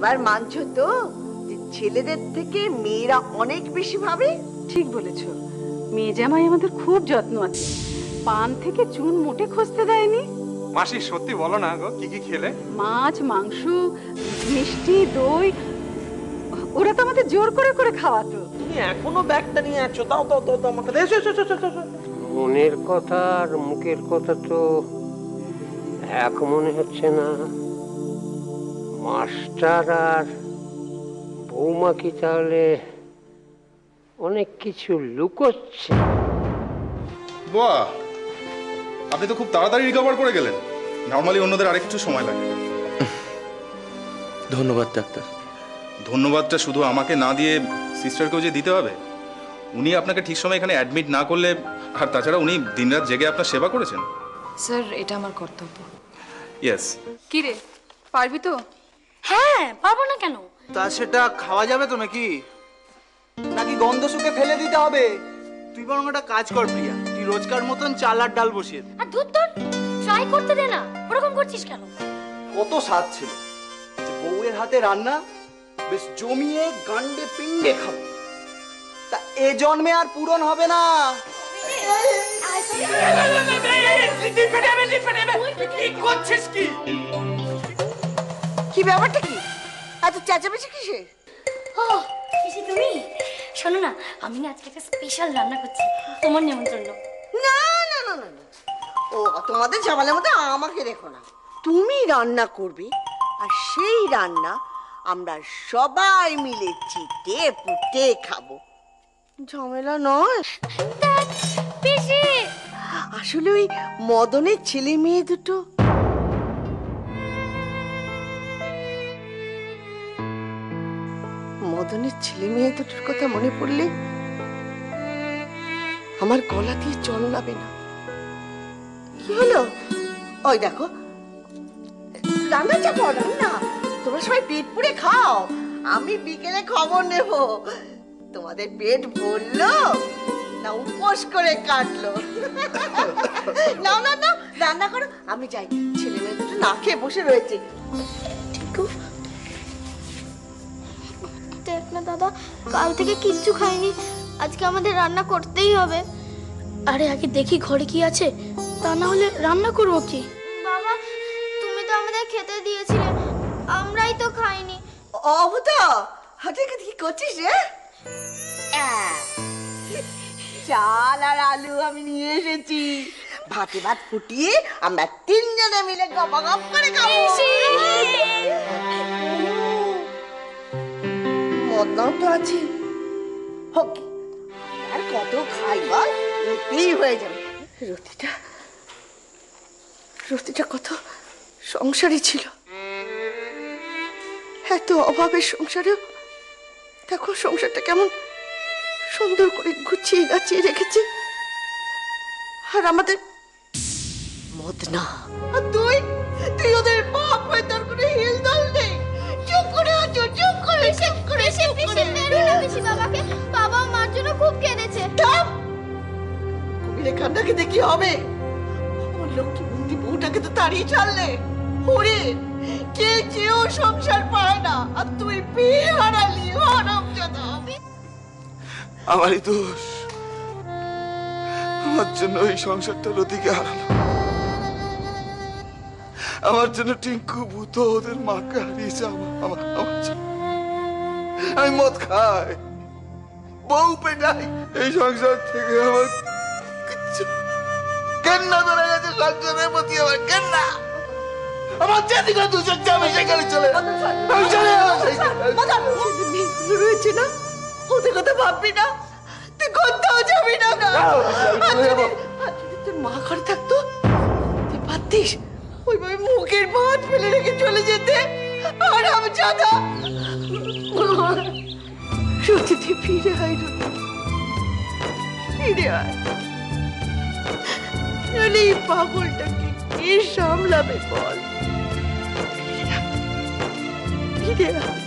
এবার মানছো তো যে ছেলেদের থেকে মেয়েরা অনেক বেশি ভাবে? ঠিক বলেছো, মেয়ে জামাই আমাদের খুব যত্ন আছে, পান থেকে চুন মোটে খসতে দেয়নি। মাসি সত্যি বলো না গো, কি কি খেলে? মাছ, মাংস, মিষ্টি, দই, ওরা তো আমাদের জোর করে করে খাওয়াতো। তুমি এখনো ব্যাগটা নিয়ে আছো, দাও দাও দাও দাও আমাকে। এসো এসো এসো এসো। মনের কথা আর মুখের কথা তো এক মনে হচ্ছে না। মাস্টার আর বৌমা কি তাহলে অনেক কিছু লুকোচ্ছে? বাহ, আপনি তো খুব তাড়াতাড়ি রিকভার করে গেলেন। নর্মালি অন্যদের আরেকটু সময় লাগে। ধন্যবাদ ডাক্তার। ধন্যবাদটা শুধু আমাকে না দিয়ে সিস্টারকেও যে দিতে হবে। উনি আপনাকে ঠিক সময় এখানে অ্যাডমিট না করলে, আর তাছাড়া উনি দিনরাত জেগে আপনার সেবা করেছেন। স্যার, এটা আমার কর্তব্য। ইয়েস। কি রে, পারবি তো? হ্যাঁ, পারবো না কেন? তা সেটা খাওয়া যাবে তো নাকি, নাকি গন্ধ শুকে ফেলে দিতে হবে? তুই বরং একটা কাজ কর প্রিয়া, তুই রোজকার মতন চাল আর ডাল বসিয়ে দে। আর দুধ তোর ট্রাই করতে দে না, ওরকম করছিস কেন? কত স্বাদ ছিল যে বউয়ের হাতে রান্না, বেশ জমিয়ে গান্ডে পিণ্ডে খাবো। তা এ জন্মে আর পূরণ হবে না। কি ব্যাপারটা কি? এত চেঁচামেচি কিসে? ও পিসি, তুমি শোনো না, আমি না আজকে একটা স্পেশাল রান্না করছি তোমার নিমন্ত্রণ। না না না না, ও তোমাদের ঝামেলার মধ্যে আমাকে রেখো না। তুমি রান্না করবে, আর সেই রান্না আমরা সবাই মিলে চিটে পুটে খাবো। ঝামেলা নয় পিসি। আসলে ওই মদনের ছেলে মেয়ে দুটো দুটোর কথা মনে পড়লে আমার গলা দিয়ে জল নাবে না। কি হলো? ওই দেখো, রান্না চাপো, রান্না। তোমরা সবাই পেট পুড়ে খাও, আমি বিকেলে খবর নেব তোমাদের পেট ভরলো না উপোস করে কাটলো। না না না, রান্না করো, আমি যাই। ছেলে মেয়ে দুটো না খেয়ে বসে রয়েছে। দেখ না দাদা, কাল থেকে কিচ্ছু খাইনি, আজকে আমাদের রান্না করতেই হবে। আরে আগে দেখি ঘরে কি আছে, তা না হলে রান্না করবো কি? বাবা, তুমি তো আমাদের খেতে দিয়েছিলে, আমরাই তো খাইনি। অবতা, হাতে কি করছিস রে? চাল আর আলু আমি নিয়ে এসেছি, ভাতে ভাত ফুটিয়ে আমরা তিনজনে মিলে গপাগপ করে খাবো। মদনাও তো আছে, হোক আর কত খাই বল, এতেই হয়ে যাবে। রতিটা কত সংসারী ছিল, এত অভাবের সংসারেও দেখো সংসারটা কেমন সুন্দর করে গুছিয়ে গাছিয়ে রেখেছে। আর আমাদের মদনা, আর তুই ওদের বাপ হয়ে তোর কোনো হিল দল নেই। চুপ করে আছো, চুপ করে বাবাকে, বাবা মার জন্য খুব কেঁদেছে। কুমিরে কান্নাকে দেখি হবে? আমার লক্ষ্মী বন্দি বউটাকে তো তাড়িয়ে ছাড়লে। ওরে, কে চেয়েও সংসার পায় না, আর তুই বিয়ে হারালি। হারামজাদা। আমারই দোষ, আমার জন্য এই সংসারটা রতিকে হারালো, আমার জন্য টিঙ্কু ভূত ওদের মাকে হারিয়েছে। আমার জন্য আমি মদ খাই, বউ পেটাই, এই সংসার থেকে আমার কিচ্ছু কেন্না ধরে গেছে। সংসারের প্রতি আমার কেন্না, আমার যেদিকে দুজন যাবে সেখানে চলে রয়েছে না, ওদের কথা ভাববি না, তুই কোথাও যাবি না। তোর মা ঘরে থাকতো, তুই পারতিস ওইভাবে মুখের ভাত ফেলে রেখে চলে যেতে। আর আমি জানা রতিতে ফিরে আয়, ফিরে আয়, নাহলে এই পাগলটাকে কে সামলাবে বল? ফিরে আয়।